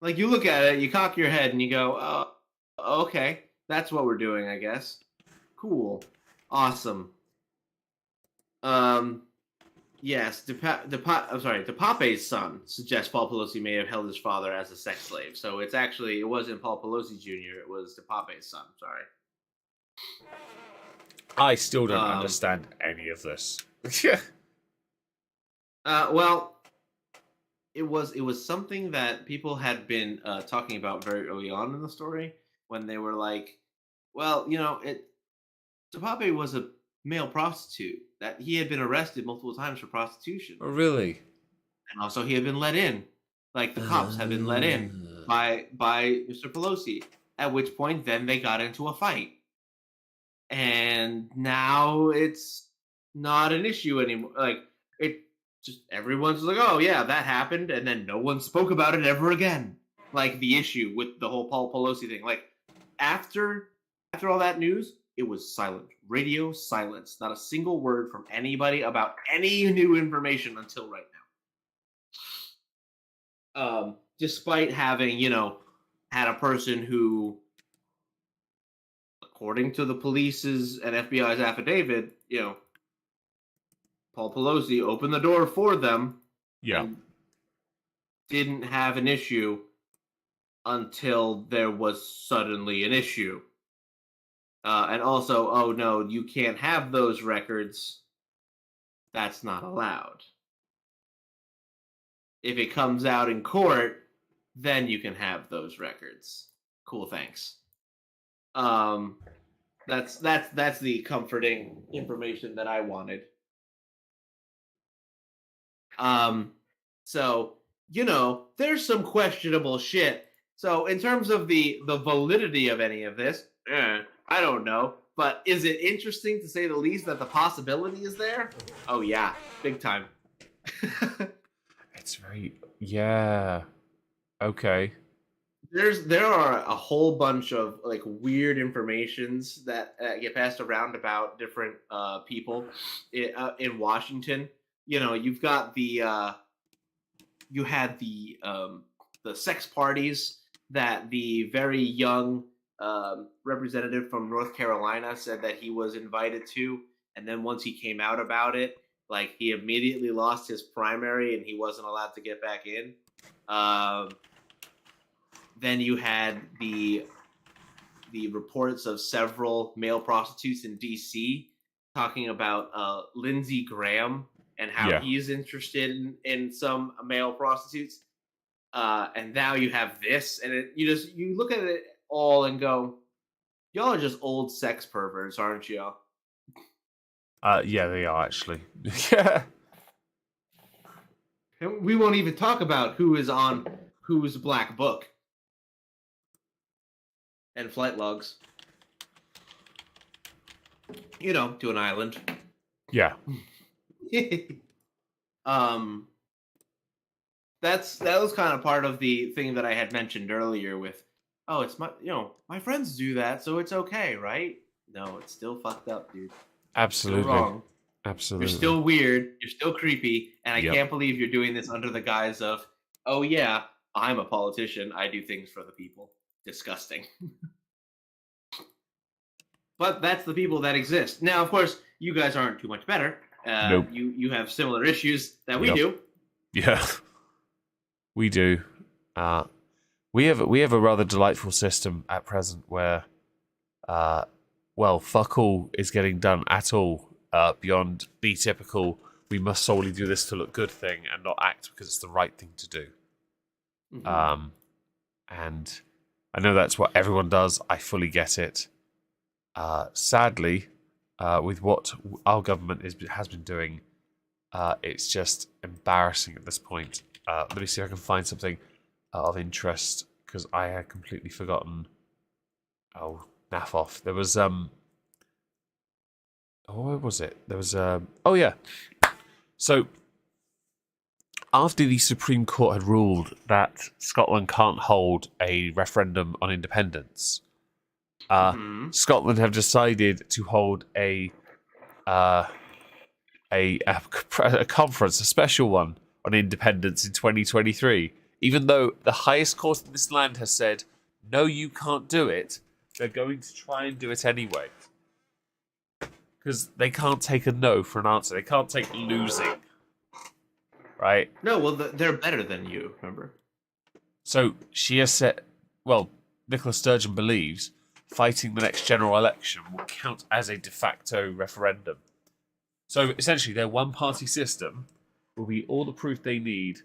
Like, you look at it, you cock your head and you go, oh, okay, that's what we're doing, I guess. Cool. Awesome. Yes, DePape's son suggests Paul Pelosi may have held his father as a sex slave. So it wasn't Paul Pelosi Jr., it was DePape's son, sorry. I still don't understand any of this. Well, it was something that people had been talking about very early on in the story when they were like, well, DePape was a male prostitute, that he had been arrested multiple times for prostitution. Oh, really? And also he had been let in. Like, the cops had been let in by Mr. Pelosi, at which point then they got into a fight. And now it's not an issue anymore. Like, it just, everyone's like, oh yeah, that happened, and then no one spoke about it ever again. Like, the issue with the whole Paul Pelosi thing. Like, after all that news, it was silent. Radio silence. Not a single word from anybody about any new information until right now. Despite having, had a person who, according to the police's and FBI's affidavit, Paul Pelosi opened the door for them. Yeah. And didn't have an issue until there was suddenly an issue. And also, oh no, you can't have those records. That's not allowed. If it comes out in court, then you can have those records. Cool, thanks. That's the comforting information that I wanted. So, there's some questionable shit. So in terms of the validity of any of this, I don't know. But is it interesting to say the least that the possibility is there? Oh yeah, big time. It's very okay. There are a whole bunch of like weird informations that get passed around about different people in Washington. You've got you had the sex parties that the very young representative from North Carolina said that he was invited to, and then once he came out about it, like he immediately lost his primary and he wasn't allowed to get back in. Then you had the reports of several male prostitutes in D.C. talking about Lindsey Graham and how he's interested in some male prostitutes. And now you have this, and you look at it all and go, y'all are just old sex perverts, aren't y'all? Yeah, they are actually. Yeah. And we won't even talk about who is on whose black book and flight logs. To an island. Yeah. That was kind of part of the thing that I had mentioned earlier with, it's my friends do that, so it's okay, right? No, it's still fucked up, dude. Absolutely. You're wrong. Absolutely. You're still weird. You're still creepy, and I can't believe you're doing this under the guise of, oh yeah, I'm a politician. I do things for the people. Disgusting. But that's the people that exist. Now, of course, you guys aren't too much better. Nope. You have similar issues that we do. Yeah, we do. We have a rather delightful system at present where, fuck all is getting done at all beyond the typical we must solely do this to look good thing and not act because it's the right thing to do. Mm-hmm. And I know that's what everyone does. I fully get it. Sadly, with what our government has been doing, it's just embarrassing at this point. Let me see if I can find something of interest because I had completely forgotten. Oh, naff off. There was where was it? There was oh yeah. So after the Supreme Court had ruled that Scotland can't hold a referendum on independence, Scotland have decided to hold a conference, a special one on independence in 2023. Even though the highest court in this land has said, no, you can't do it, they're going to try and do it anyway. Because they can't take a no for an answer. They can't take losing. Right? No, well, they're better than you, remember? So she has said, Nicola Sturgeon believes fighting the next general election will count as a de facto referendum. So essentially, their one-party system will be all the proof they need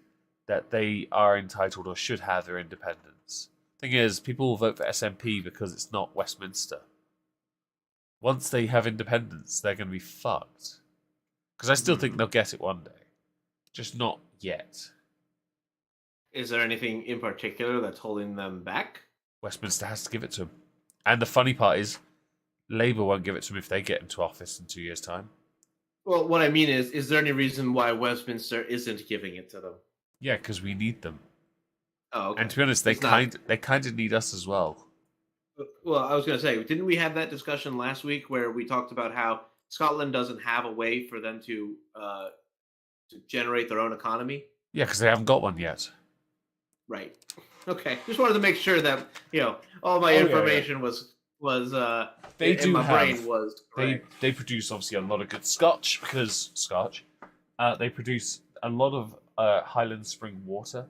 that they are entitled or should have their independence. Thing is, people will vote for SNP because it's not Westminster. Once they have independence, they're going to be fucked. Because I still think they'll get it one day. Just not yet. Is there anything in particular that's holding them back? Westminster has to give it to them. And the funny part is, Labour won't give it to them if they get into office in 2 years' time. Well, what I mean is there any reason why Westminster isn't giving it to them? Yeah, because we need them. Oh, okay. And to be honest, they kind of need us as well. Well, I was going to say, didn't we have that discussion last week where we talked about how Scotland doesn't have a way for them to generate their own economy? Yeah, because they haven't got one yet. Right. Okay. Just wanted to make sure that all my information was they do my have, brain was correct. They produce obviously a lot of good Scotch because Scotch. They produce a lot of Highland Spring water,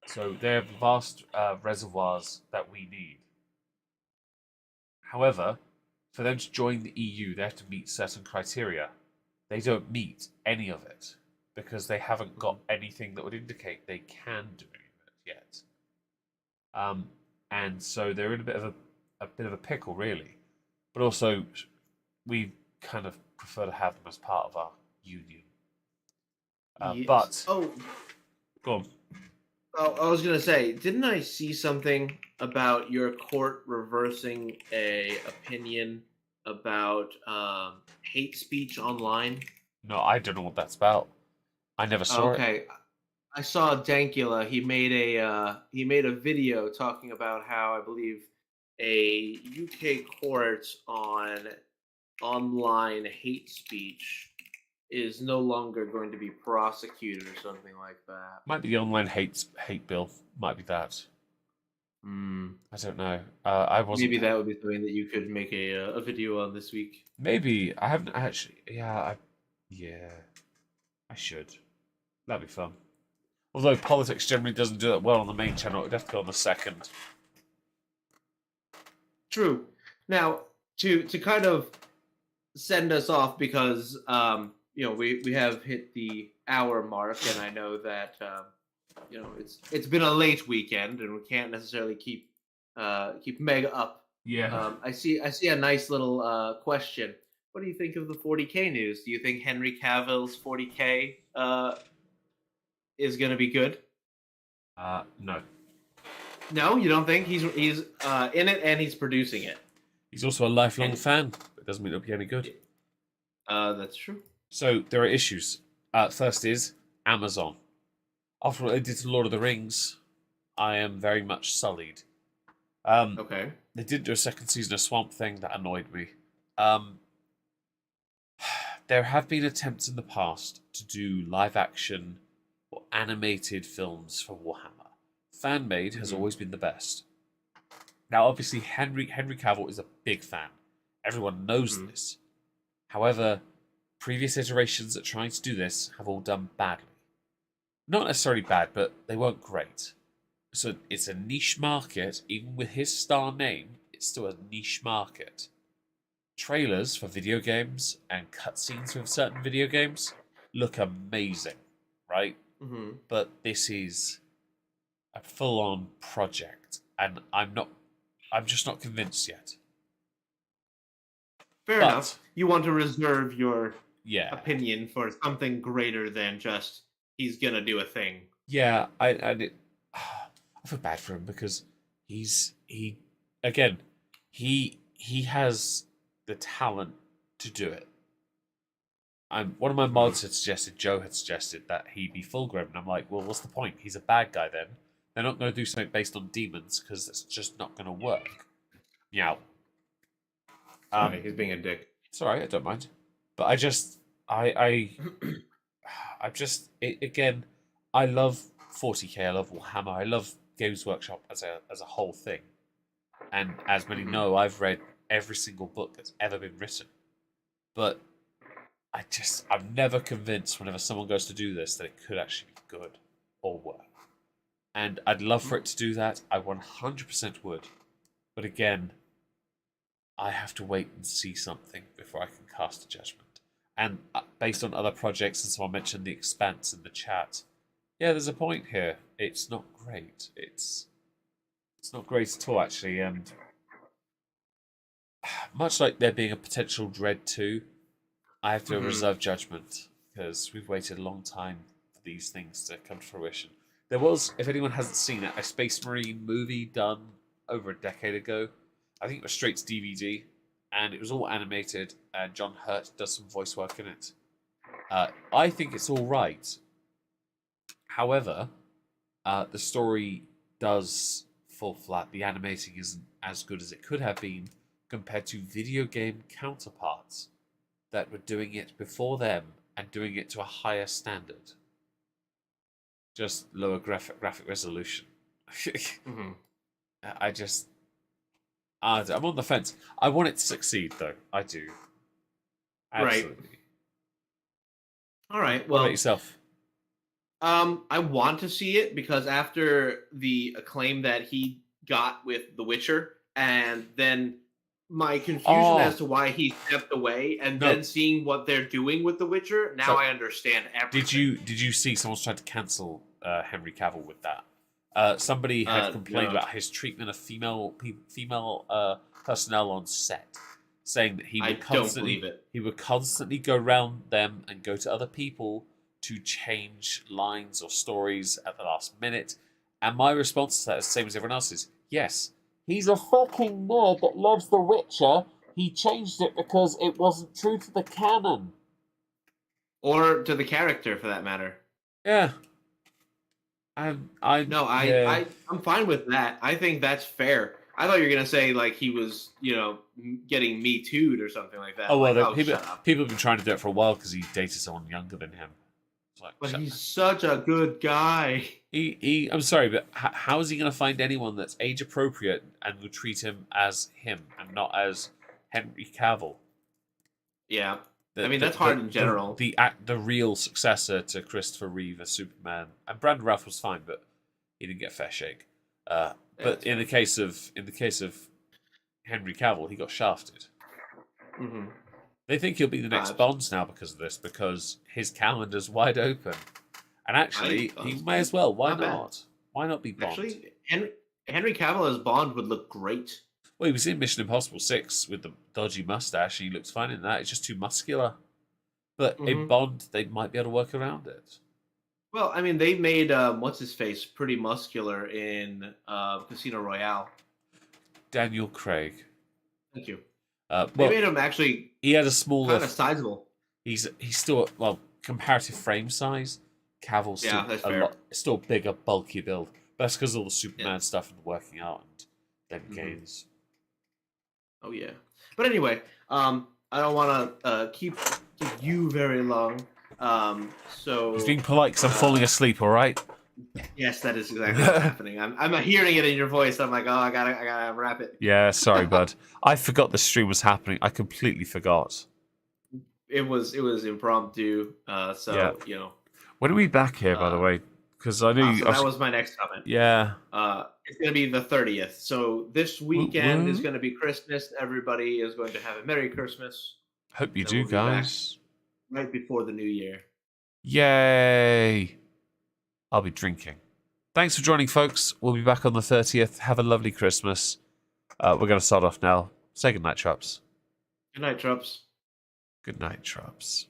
so they have vast reservoirs that we need. However, for them to join the EU, they have to meet certain criteria. They don't meet any of it because they haven't got anything that would indicate they can do any of it yet. And so they're in a bit of a pickle, really. but also we kind of prefer to have them as part of our union. Yes. But go on. Oh, I was gonna say, didn't I see something about your court reversing a opinion about hate speech online? No, I don't know what that's about. I never saw it. Okay, I saw Dankula. He made a video talking about how I believe a UK court on online hate speech is no longer going to be prosecuted or something like that. Might be the online hate bill. Might be that. I don't know. I wasn't. Maybe that would be something that you could make a video on this week. Maybe I haven't actually. Yeah, I should. That'd be fun. Although politics generally doesn't do that well on the main channel, it'd have to go on the second. True. Now, to kind of send us off, because we have hit the hour mark, and I know that it's been a late weekend, and we can't necessarily keep Meg up. Yeah. I see a nice little question. What do you think of the 40K news? Do you think Henry Cavill's 40K is going to be good? No. No, you don't think he's in it and he's producing it? He's also a lifelong fan. It doesn't mean it'll be any good. That's true. So there are issues. First is Amazon. After what they did to Lord of the Rings, I am very much sullied. Okay. They did do a second season of Swamp Thing that annoyed me. There have been attempts in the past to do live action or animated films for Warhammer. Fanmade has always been the best. Now, obviously, Henry Cavill is a big fan. Everyone knows this. However, previous iterations at trying to do this have all done badly. Not necessarily bad, but they weren't great. So it's a niche market. Even with his star name, it's still a niche market. Trailers for video games and cutscenes with certain video games look amazing, right? But this is a full-on project, and I'm just not convinced yet. Fair enough. You want to reserve your opinion for something greater than just he's gonna do a thing. Yeah, I feel bad for him because he has the talent to do it. One of my mods had suggested, Joe had suggested, that he be Fulgrim, and I'm like, well, what's the point? He's a bad guy then. They're not going to do something based on demons because it's just not going to work. Meow. He's being a dick. It's alright, I don't mind. But I love 40K, I love Warhammer, I love Games Workshop as a whole thing. And as many know, I've read every single book that's ever been written. But I'm never convinced whenever someone goes to do this that it could actually be good or work. And I'd love for it to do that. I 100% would. But again, I have to wait and see something before I can cast a judgment. And based on other projects, and someone mentioned The Expanse in the chat, yeah, there's a point here. It's not great. It's not great at all, actually. And much like there being a potential Dread 2, I have to reserve judgment because we've waited a long time for these things to come to fruition. There was, if anyone hasn't seen it, a Space Marine movie done over a decade ago. I think it was straight to DVD, and it was all animated, and John Hurt does some voice work in it. I think it's all right. However, the story does fall flat. The animating isn't as good as it could have been compared to video game counterparts that were doing it before them and doing it to a higher standard. Just lower graphic resolution. I'm on the fence. I want it to succeed, though. I do. Absolutely. Right. All right. What Well, about yourself? I want to see it because after the acclaim that he got with The Witcher, and then my confusion as to why he stepped away, and then seeing what they're doing with The Witcher, now I understand everything. Did you see someone's tried to cancel Henry Cavill with that? Somebody had complained about his treatment of female personnel on set, saying that he would constantly go around them and go to other people to change lines or stories at the last minute. And my response to that is the same as everyone else's. Yes, he's a fucking nerd that loves The Witcher. He changed it because it wasn't true to the canon. Or to the character, for that matter. Yeah. I'm fine with that. I think that's fair. I thought you were gonna say like he was, getting Me Too'd or something like that. Oh well, people have been trying to do it for a while because he dated someone younger than him. But he's such a good guy. I'm sorry, but how is he going to find anyone that's age appropriate and will treat him as him and not as Henry Cavill? Yeah, that's hard in general. The real successor to Christopher Reeve as Superman, and Brandon Routh was fine, but he didn't get a fair shake. But in the case of Henry Cavill, he got shafted. Mm-hmm. They think he'll be the next Bond now because of this, because his calendar's wide open. And actually, he may as well. Why not? Why not be Bond? Actually, Henry Cavill as Bond would look great. Well, he was in Mission Impossible 6 with the dodgy mustache. He looks fine in that. It's just too muscular. But in Bond, they might be able to work around it. Well, they made what's-his-face pretty muscular in Casino Royale. Daniel Craig. Thank you. They made him actually. He had a smaller, kind of sizable. He's still comparative frame size. Cavill's still bigger, bulky build. But that's because of all the Superman stuff and working out and then gains. Oh yeah, but anyway, I don't want to keep you very long. So he's being polite because I'm falling asleep. All right. Yes, that is exactly what's happening. I'm hearing it in your voice. I'm like, oh, I gotta wrap it. Yeah, sorry, bud. I forgot the stream was happening. I completely forgot. It was impromptu. When are we back here, by the way? Because I knew that was my next comment. Yeah. It's gonna be the 30th. So this weekend is gonna be Christmas. Everybody is going to have a Merry Christmas. Hope you do, guys. Right before the New Year. Yay! I'll be drinking. Thanks for joining, folks. We'll be back on the 30th. Have a lovely Christmas. We're going to start off now. Say goodnight, Trups. Good night, Trups. Good night, Trups.